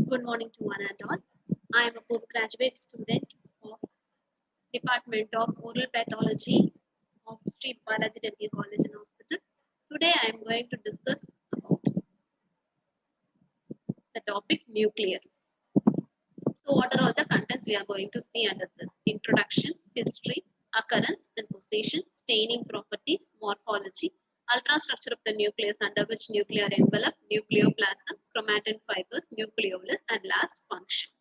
Good morning to one and all. I am a postgraduate student of Department of Oral Pathology of Street Balaji Dental College and Hospital. Today I am going to discuss about the topic nucleus. So what are all the contents we are going to see under this? Introduction, history, occurrence and position, staining properties, morphology, ultrastructure of the nucleus under which nuclear envelope, nucleoplasm, chromatin fibers, nucleolus and last function.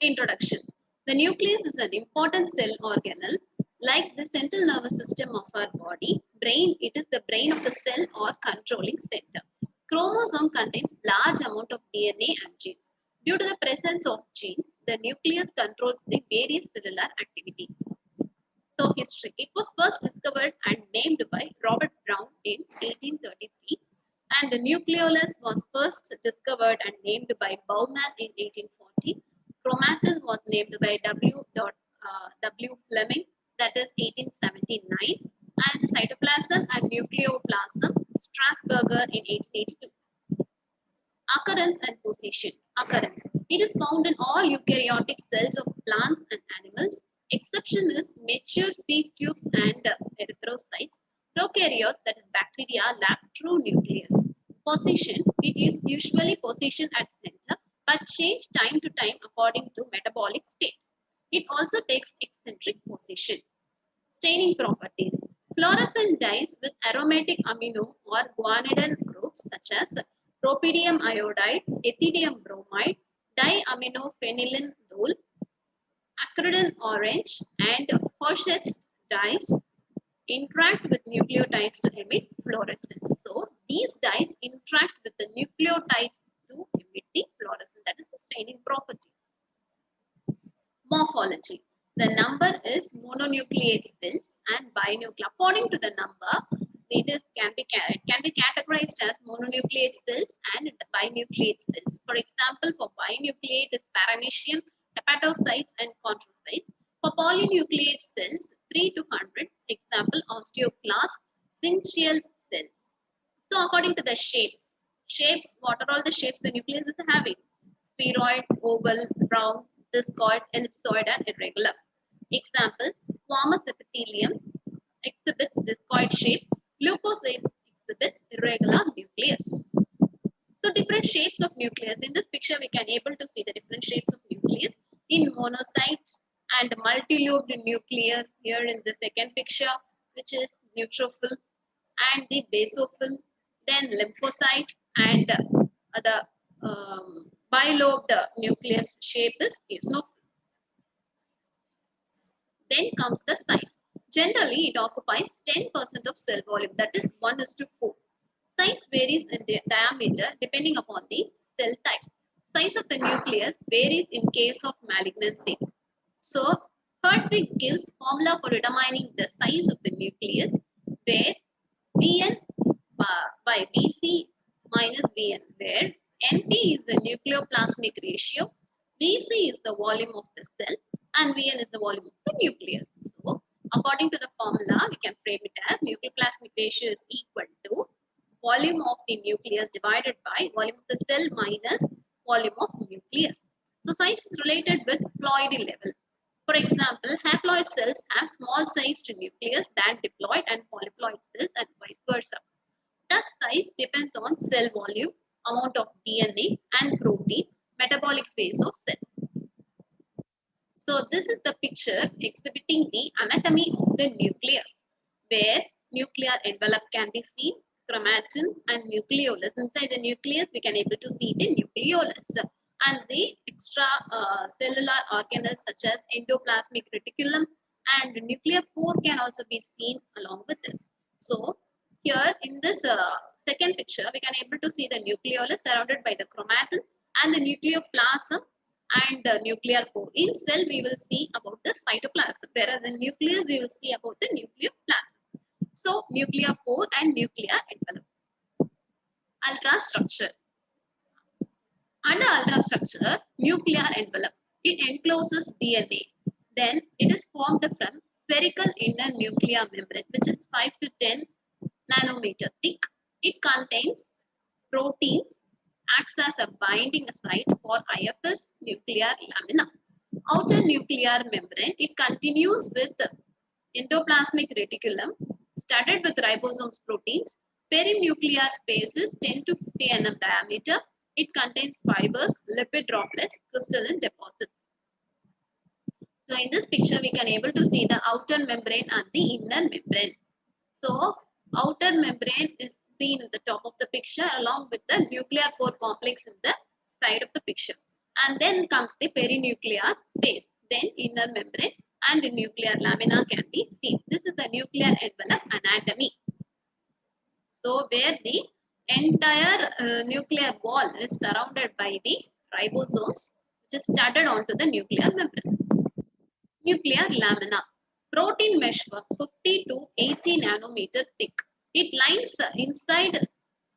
Introduction. The nucleus is an important cell organelle. Like the central nervous system of our body, brain, it is the brain of the cell or controlling center. Chromosome contains large amount of DNA and genes. Due to the presence of genes, the nucleus controls the various cellular activities. So history. It was first discovered and named by Robert Brown in 1833, and the nucleolus was first discovered and named by Bowman in 1840. Chromatin was named by W. Fleming, that is 1879, and cytoplasm and nucleoplasm Strasburger in 1882. Occurrence and position. Occurrence. It is found in all eukaryotic cells of plants and animals. Exception is mature sieve tubes and erythrocytes. Prokaryotes, that is bacteria, lack true nucleus. Position. It is usually positioned at center but change time to time according to metabolic state. It also takes eccentric position. Staining properties. Fluorescent dyes with aromatic amino or guanidine groups such as propidium iodide, ethidium bromide, diaminophenylindole, acridine orange, and Horschest dyes interact with nucleotides to emit fluorescence. So these dyes interact with the nucleotides to emit the fluorescence. That is the staining properties. Morphology. The number is mononucleate cells and binucleate. According to the number, it can be categorized as mononucleate cells and binucleate cells. For example, for binucleate is paramecium, hepatocytes and chondrocytes. For polynucleate cells, 3 to 100. Example, osteoclast, syncytial cells. So according to the shapes, what are all the shapes the nucleus is having? Spheroid, oval, round, discoid, ellipsoid and irregular. Example, squamous epithelium exhibits discoid shape, leukocytes exhibits irregular nucleus. So different shapes of nucleus. In this picture, we can able to see the different shapes of nucleus in monocyte and multilobed nucleus here in the second picture, which is neutrophil and the basophil, then lymphocyte and the bilobed nucleus shape is eosinophil. Then comes the size. Generally, it occupies 10% of cell volume, that is 1:4. Size varies in diameter depending upon the cell type. Size of the nucleus varies in case of malignancy. So, Hertwig gives formula for determining the size of the nucleus, where Vn by Vc minus Vn, where Np is the nucleoplasmic ratio, Vc is the volume of the cell, and Vn is the volume of the nucleus. So, according to the formula, we can frame it as nucleoplasmic ratio is equal to volume of the nucleus divided by volume of the cell minus volume of nucleus. So, size is related with ploidy level. For example, haploid cells have small sized nucleus than diploid and polyploid cells and vice versa. Thus, size depends on cell volume, amount of DNA and protein, metabolic phase of cell. So, this is the picture exhibiting the anatomy of the nucleus, where nuclear envelope can be seen, chromatin and nucleolus. Inside the nucleus, we can able to see the nucleolus and the extra cellular organelles such as endoplasmic reticulum and nuclear pore can also be seen along with this. So, here in this second picture, we can able to see the nucleolus surrounded by the chromatin and the nucleoplasm and the nuclear pore. In cell, we will see about the cytoplasm, whereas in nucleus, we will see about the nucleoplasm. So, nuclear pore and nuclear envelope. Ultrastructure. Under ultrastructure, nuclear envelope, it encloses DNA. Then it is formed from spherical inner nuclear membrane, which is 5 to 10 nanometer thick. It contains proteins acts as a binding site for IFS nuclear lamina. Outer nuclear membrane, it continues with endoplasmic reticulum studded with ribosomes proteins. Perinuclear space is 10 to 50 nm diameter. It contains fibers, lipid droplets, crystalline deposits. So in this picture, we can able to see the outer membrane and the inner membrane. So outer membrane is seen in the top of the picture along with the nuclear pore complex in the side of the picture. And then comes the perinuclear space. Then inner membrane and the nuclear lamina can be seen. This is the nuclear envelope anatomy. So where the entire nuclear wall is surrounded by the ribosomes, which is studded onto the nuclear membrane. Nuclear lamina. Protein meshwork 50 to 80 nanometer thick. It lines the inside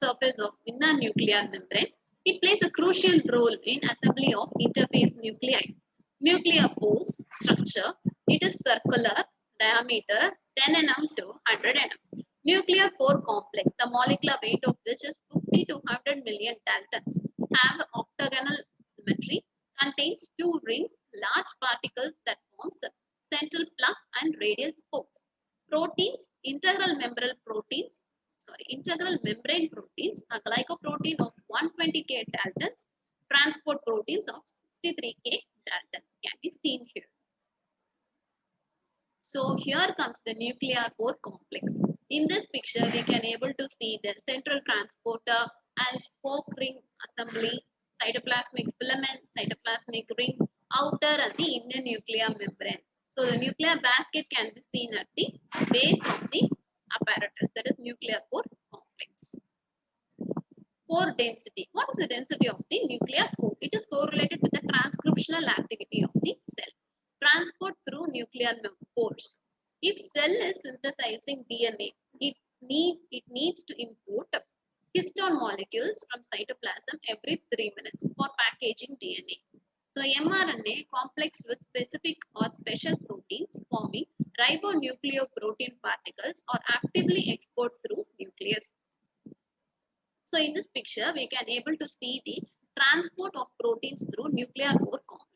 surface of inner nuclear membrane. It plays a crucial role in assembly of interface nuclei. Nuclear pores structure. It is circular, diameter 10 nm to 100 nm. Nuclear pore complex, the molecular weight of which is 50 to 100 million daltons, have octagonal symmetry, contains two rings, large particles that forms central plug and radial spokes. Proteins, integral membrane proteins, a glycoprotein of 120K daltons, transport proteins of 63K daltons can be seen here. So here comes the nuclear pore complex. In this picture, we can able to see the central transporter and spoke ring assembly, cytoplasmic filament, cytoplasmic ring, outer and the inner nuclear membrane. So the nuclear basket can be seen at the base of the apparatus, that is nuclear pore complex. Pore density. What is the density of the nuclear pore? It is correlated with the transcriptional activity of the cell. Transport through nuclear pores. If cell is synthesizing DNA, it needs to import histone molecules from cytoplasm every 3 minutes for packaging DNA. So mRNA complex with specific or special proteins forming ribonucleoprotein particles are actively exported through nucleus. So in this picture, we can able to see the transport of proteins through nuclear pore complex.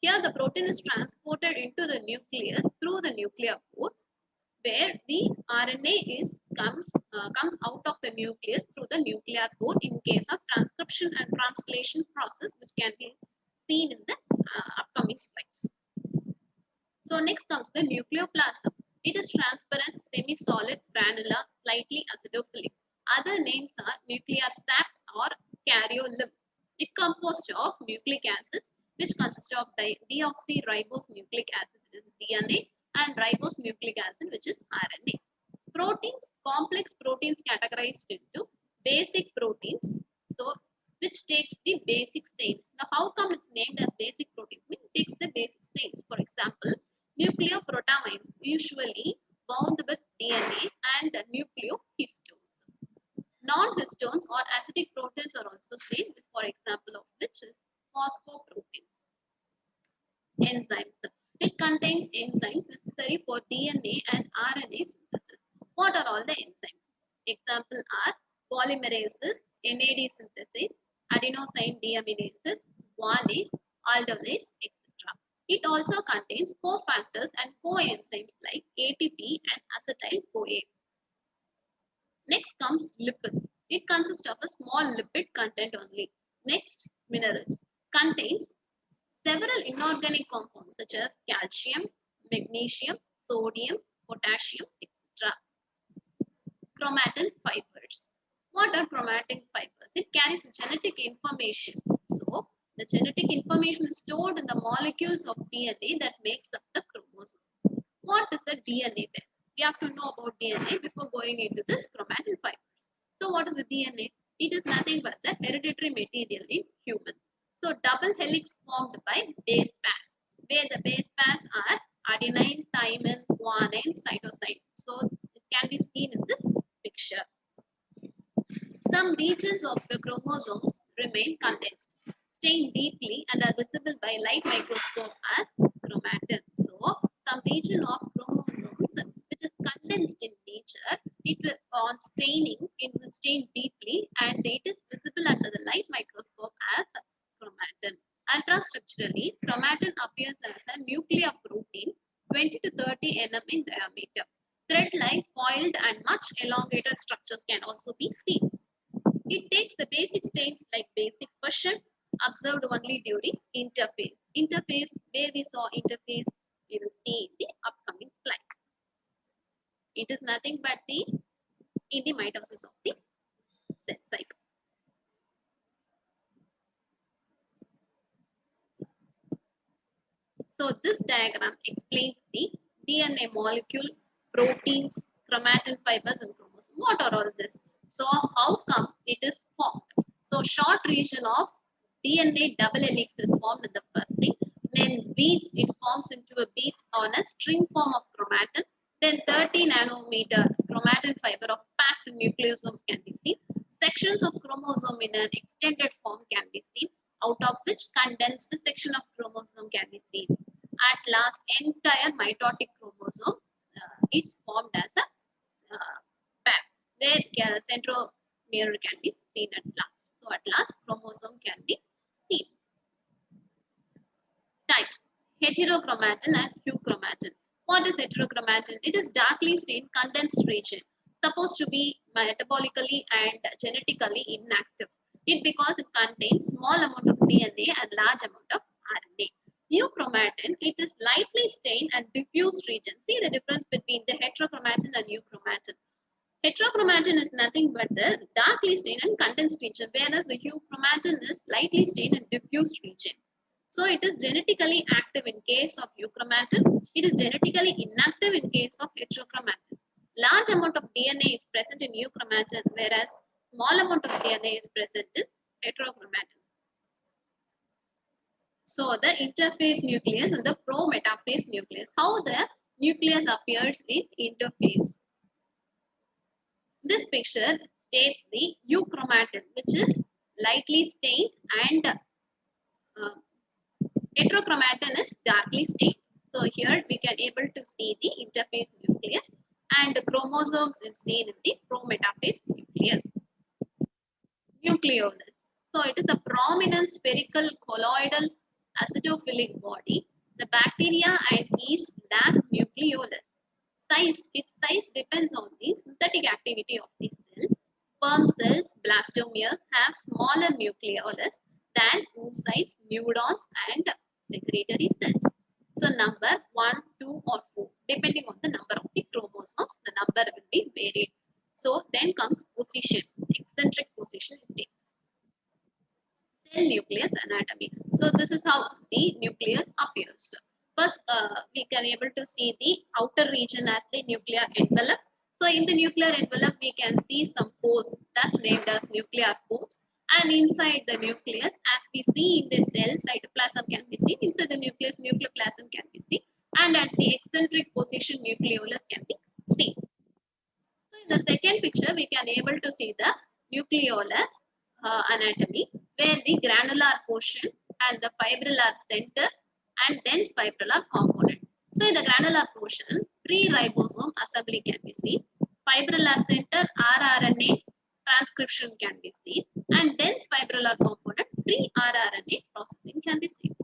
Here the protein is transported into the nucleus through the nuclear pore, where the RNA comes out of the nucleus through the nuclear pore in case of transcription and translation process, which can be seen in the upcoming slides. So next comes the nucleoplasm. It is transparent, semi-solid, granular, slightly acidophilic. Other names are nuclear sap or karyolymph. It composed of nucleic acids, which consist of deoxyribose nucleic acid, which is DNA, and ribose nucleic acid, which is RNA. Proteins, complex proteins categorized into basic proteins, so which takes the basic stains. Now, how come it's named as basic proteins? It takes the basic stains. For example, nucleoprotamines usually bound with DNA and nucleohistones. Non-histones or acidic proteins are also seen, for example of which is phosphoproteins. Enzymes. It contains enzymes necessary for DNA and RNA synthesis. What are all the enzymes? Example are polymerases, NAD synthesis, adenosine deaminases, guanase, aldolase, etc. It also contains cofactors and coenzymes like ATP and acetyl-CoA. Next comes lipids. It consists of a small lipid content only. Next, minerals. Contains several inorganic compounds such as calcium, magnesium, sodium, potassium, etc. Chromatin fibers. What are chromatin fibers? It carries genetic information. So, the genetic information is stored in the molecules of DNA that makes up the chromosomes. What is the DNA then? We have to know about DNA before going into this chromatin fibers. So, what is the DNA? It is nothing but the hereditary material in human. So, double helix formed by base pairs, where the base pairs are adenine, thymine, guanine, cytosine. So, it can be seen in this picture. Some regions of the chromosomes remain condensed, stain deeply, and are visible by light microscope as chromatin. So, some region of chromosomes which is condensed in nature, it will on staining, it will stain deeply and it is visible visible under the light microscope as chromatin. Ultrastructurally, chromatin appears as a nuclear protein 20 to 30 nm in diameter. Thread-like, coiled and much elongated structures can also be seen. It takes the basic states like basic fission observed only during interphase. Interphase, where we saw interphase, we will see in the upcoming slides. It is nothing but in the mitosis of the cell cycle. So this diagram explains the DNA molecule, proteins, chromatin fibers and chromosomes. What are all this? So how come it is formed? So short region of DNA double helix is formed in the first thing. Then beads, it forms into a beads on a string form of chromatin. Then 30 nanometer chromatin fiber of packed nucleosomes can be seen. Sections of chromosome in an extended form can be seen, out of which condensed section of chromosome can be seen. At last, entire mitotic chromosome is formed as a pair, where centromere can be seen at last. So at last, chromosome can be seen. Types: heterochromatin and euchromatin. What is heterochromatin? It is darkly stained condensed region, supposed to be metabolically and genetically inactive. It because it contains small amount of DNA and large amount of RNA. Euchromatin, it is lightly stained and diffused region. See the difference between the heterochromatin and euchromatin. Heterochromatin is nothing but the darkly stained and condensed region, whereas the euchromatin is lightly stained and diffused region. So it is genetically active in case of euchromatin. It is genetically inactive in case of heterochromatin. Large amount of DNA is present in euchromatin, whereas small amount of DNA is present in heterochromatin. So the interphase nucleus and the pro-metaphase nucleus. How the nucleus appears in interphase. This picture states the euchromatin, which is lightly stained, and heterochromatin is darkly stained. So here we can able to see the interphase nucleus, and chromosomes is seen in the pro-metaphase nucleus. Nucleolus. So it is a prominent spherical colloidal acidophilic body. The bacteria and yeast lack nucleolus. Its size depends on the synthetic activity of the cell. Sperm cells, blastomeres, have smaller nucleolus than oocytes, neurons, and secretory cells. So number 1, 2, or 4, depending on the number of the chromosomes, the number will be varied. So then comes position, eccentric position it takes. Cell nucleus anatomy. So this is how the nucleus appears. First, we can able to see the outer region as the nuclear envelope. So in the nuclear envelope, we can see some pores that's named as nuclear pores. And inside the nucleus, as we see in the cell, cytoplasm can be seen. Inside the nucleus, nucleoplasm can be seen. And at the eccentric position, nucleolus can be seen. So in the second picture, we can able to see the nucleolus anatomy, where the granular portion and the fibrillar center and dense fibrillar component. So in the granular portion, pre-ribosome assembly can be seen. Fibrillar center, rRNA transcription can be seen, and dense fibrillar component, pre-rRNA processing can be seen.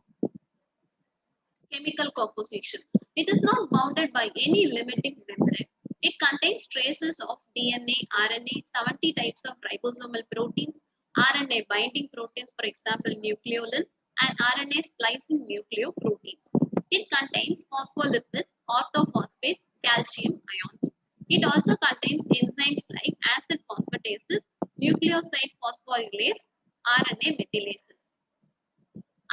Chemical composition. It is not bounded by any limiting membrane. It contains traces of DNA, RNA, 70 types of ribosomal proteins, RNA binding proteins, for example, nucleolin, and RNA splicing nucleoproteins. It contains phospholipids, orthophosphates, calcium ions. It also contains enzymes like acid phosphatases, nucleoside phosphorylase, RNA methylases.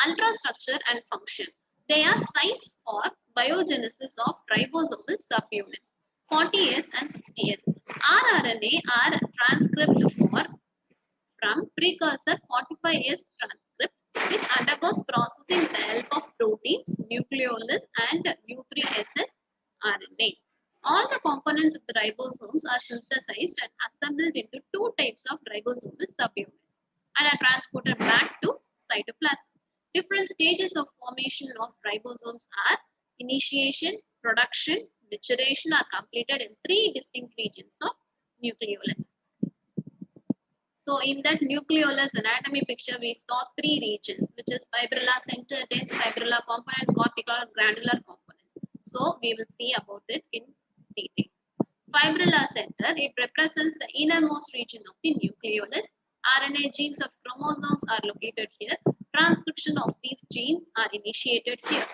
Ultrastructure and function. They are sites for biogenesis of ribosomal subunits, 40S and 60S. rRNA are transcribed from precursor 45S transcript, which undergoes processing with the help of proteins, nucleolus, and U3SN RNA. All the components of the ribosomes are synthesized and assembled into two types of ribosomal subunits and are transported back to cytoplasm. Different stages of formation of ribosomes are initiation, production, maturation are completed in three distinct regions of nucleolus. So in that nucleolus anatomy picture, we saw three regions, which is fibrillar center, dense fibrillar component, cortical granular components. So we will see about it in detail. Fibrillar center, it represents the innermost region of the nucleolus. RNA genes of chromosomes are located here. Transcription of these genes are initiated here.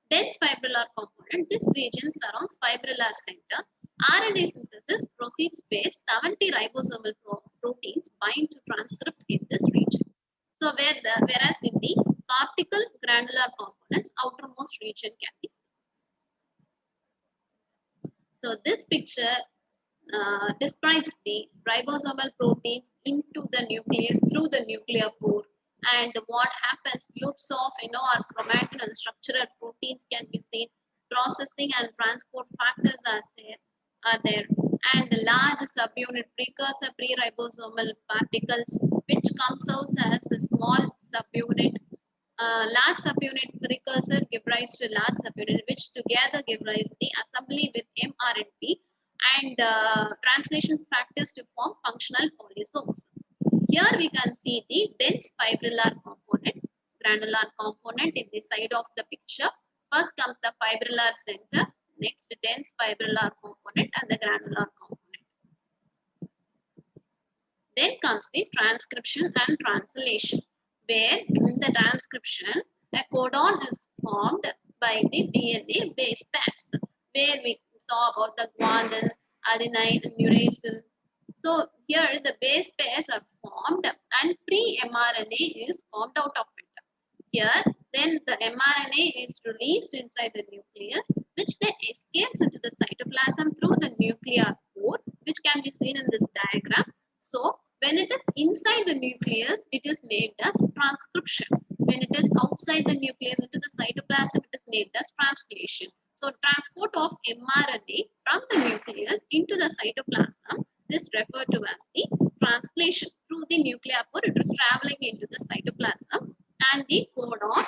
Dense fibrillar component, this region surrounds fibrillar center. RNA synthesis proceeds where 70 ribosomal proteins bind to transcript in this region. So whereas in the cortical granular components, outermost region can be seen. So this picture describes the ribosomal proteins into the nucleus through the nuclear pore, and what happens, loops of or chromatin and structural proteins can be seen. Processing and transport factors are there, and the large subunit precursor pre-ribosomal particles, which comes out as a small subunit. Large subunit precursor give rise to large subunit, which together give rise to the assembly with mRNP and translation factors to form functional polysomes. Here we can see the dense fibrillar component, granular component in the side of the picture. First comes the fibrillar center, next dense fibrillar component and the granular component. Then comes the transcription and translation, where in the transcription a codon is formed by the DNA base pairs, where we saw about the guanine, adenine, and uracil. So here the base pairs are formed and pre-mRNA is formed out of it. Here then the mRNA is released inside the nucleus, which then escapes into the cytoplasm through the nuclear pore, which can be seen in this diagram. So when it is inside the nucleus, it is named as transcription. When it is outside the nucleus into the cytoplasm, it is named as translation. So transport of mRNA from the nucleus into the cytoplasm is referred to as the translation. Through the nuclear pore, it is traveling into the cytoplasm and the codon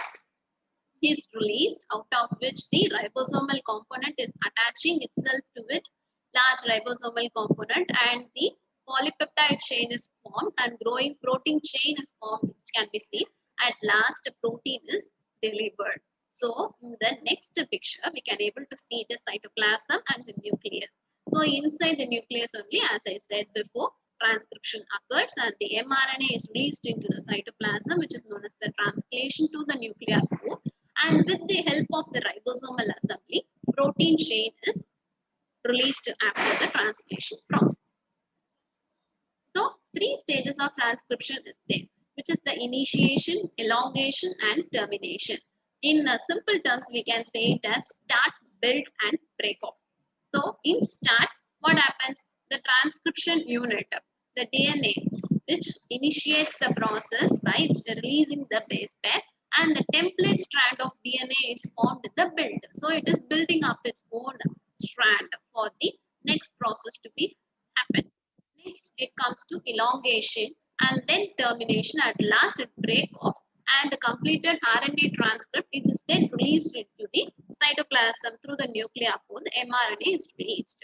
is released, out of which the ribosomal component is attaching itself to it, large ribosomal component, and the polypeptide chain is formed and growing protein chain is formed, which can be seen. At last, protein is delivered. So in the next picture, we can able to see the cytoplasm and the nucleus. So inside the nucleus only, as I said before, transcription occurs and the mRNA is released into the cytoplasm, which is known as the translation to the nuclear pore. And with the help of the ribosomal assembly, protein chain is released after the translation process. So three stages of transcription is there, which is the initiation, elongation, and termination. In simple terms, we can say it as start, build, and break off. So in start, what happens? The transcription unit, the DNA, which initiates the process by releasing the base pair, and the template strand of DNA is formed in the build. So it is building up its own strand for the next process to be happen. Next, it comes to elongation and then termination. At last, it break off and the completed RNA transcript is then released into the cytoplasm through the nuclear pore. The mRNA is released.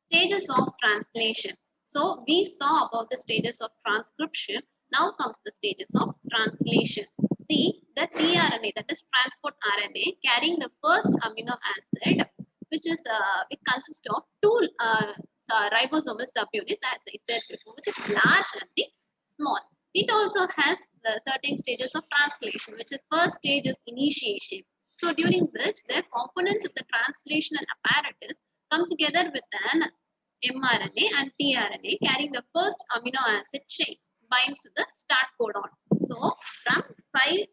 Stages of translation. So we saw about the stages of transcription. Now comes the stages of translation. See the tRNA, that is transport RNA, carrying the first amino acid, which is it consists of two ribosomal subunits, as I said before, which is large and the small. It also has certain stages of translation, which is first stage is initiation. So during which the components of the translational apparatus come together with an mRNA and tRNA carrying the first amino acid chain binds to the start codon. So from 3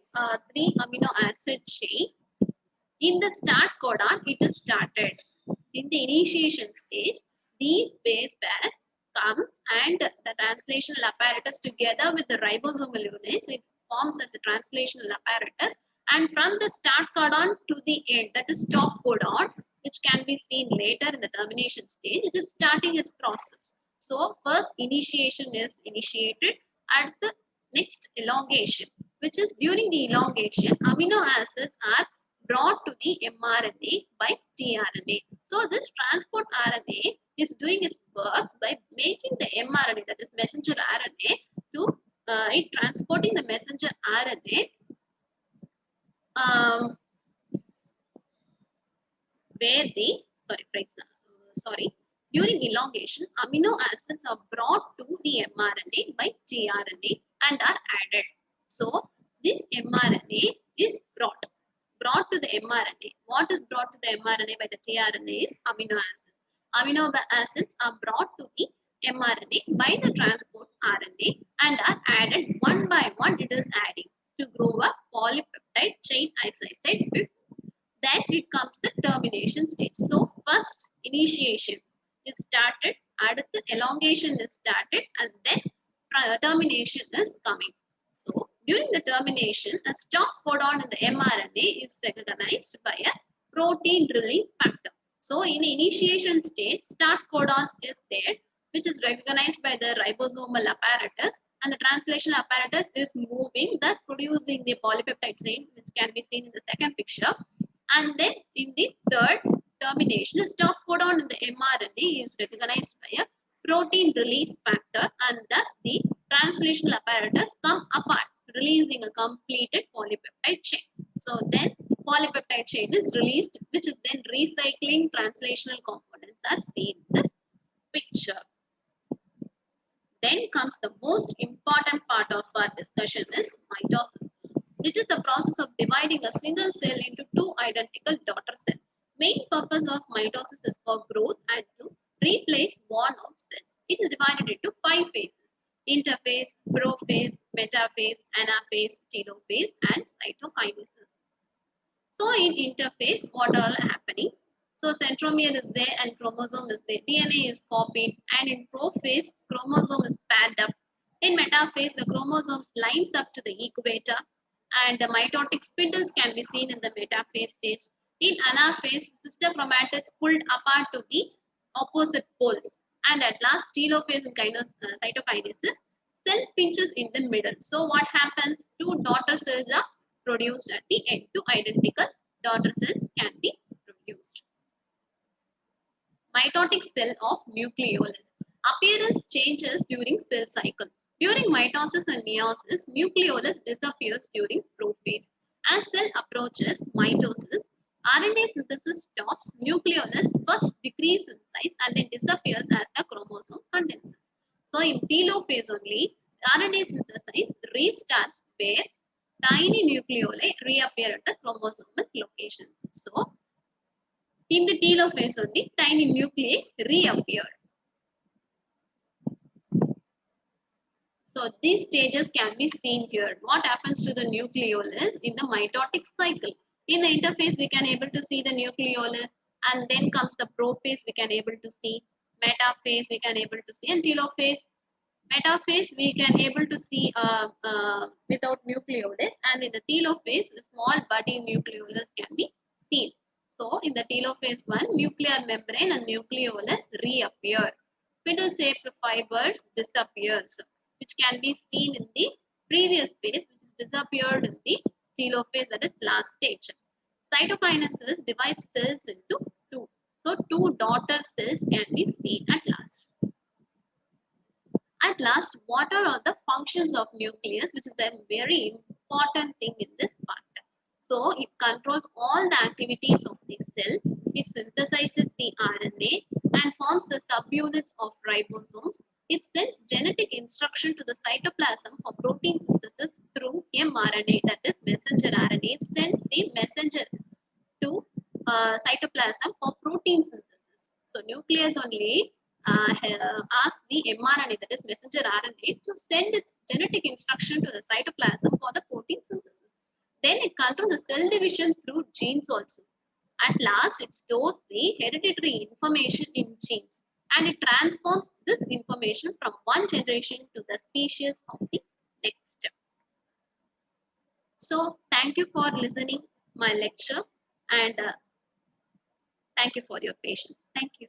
amino acid chain in the start codon, it is started. In the initiation stage, these base pairs comes and the translational apparatus together with the ribosomal units, it forms as a translational apparatus, and from the start codon to the end, that is stop codon, which can be seen later in the termination stage, it is starting its process. So first initiation is initiated at the next elongation, which is during the elongation, amino acids are brought to the mRNA by tRNA. So this transport RNA is doing its work by making the mRNA, that is messenger RNA, to it transporting the messenger RNA where the during elongation, amino acids are brought to the mRNA by tRNA and are added. So this mRNA is brought to the mRNA. What is brought to the mRNA by the tRNA is amino acids. Amino acids are brought to the mRNA by the transport RNA and are added one by one. It is adding to grow a polypeptide chain, as I said before. Then it comes the termination stage. So first initiation is started, the elongation is started, and then termination is coming. So during the termination, a stop codon in the mRNA is recognized by a protein release factor. So in the initiation stage, start codon is there, which is recognized by the ribosomal apparatus, and the translational apparatus is moving, thus producing the polypeptide chain, which can be seen in the second picture. And then in the third termination, a stop codon in the mRNA is recognized by a protein release factor, and thus the translational apparatus come apart, releasing a completed polypeptide chain. So then polypeptide chain is released, which is then recycling translational components are seen in this picture. Then comes the most important part of our discussion is mitosis. It is the process of dividing a single cell into two identical daughter cells. Main purpose of mitosis is for growth and to replace worn-out cells. It is divided into 5 phases: interphase, prophase, metaphase, anaphase, telophase, and cytokinesis. So in interphase, what are happening? So centromere is there and chromosome is there. DNA is copied, and in prophase, chromosome is paired up. In metaphase, the chromosomes lines up to the equator, and the mitotic spindles can be seen in the metaphase stage. In anaphase, sister chromatids pulled apart to the opposite poles. And at last, telophase and cytokinesis, cell pinches in the middle. So what happens? Two daughter cells are produced at the end. Two identical daughter cells can be produced. Mitotic cell of nucleolus. Appearance changes during cell cycle. During mitosis and meiosis, nucleolus disappears during prophase. As cell approaches mitosis, RNA synthesis stops. Nucleolus first decreases in size and then disappears as the chromosome condenses. So in telophase only, RNA synthesis restarts where tiny nucleoli reappear at the chromosomal locations. So in the telophase only, tiny nuclei reappear. So these stages can be seen here. What happens to the nucleolus in the mitotic cycle? In the interphase, we can able to see the nucleolus, and then comes the prophase, we can able to see metaphase, we can able to see, and telophase. Metaphase, we can able to see without nucleolus, and in the telophase, the small budding nucleolus can be seen. So in the telophase 1, nuclear membrane and nucleolus reappear. Spindle-shaped fibers disappears, which can be seen in the previous phase, which is disappeared in the telophase, that is last stage. Cytokinesis divides cells into two. So two daughter cells can be seen at last. At last, what are the functions of nucleus, which is a very important thing in this part. So it controls all the activities of the cell. It synthesizes the RNA and forms the subunits of ribosomes. It sends genetic instruction to the cytoplasm for protein synthesis through mRNA, that is messenger RNA. It sends the messenger to cytoplasm for protein synthesis. So nucleus only ask the mRNA, that is messenger RNA, to send its genetic instruction to the cytoplasm for the protein synthesis. Then it controls the cell division through genes also. At last, it stores the hereditary information in genes, and it transforms this information from one generation to the species of the next. So thank you for listening my lecture, and thank you for your patience. Thank you.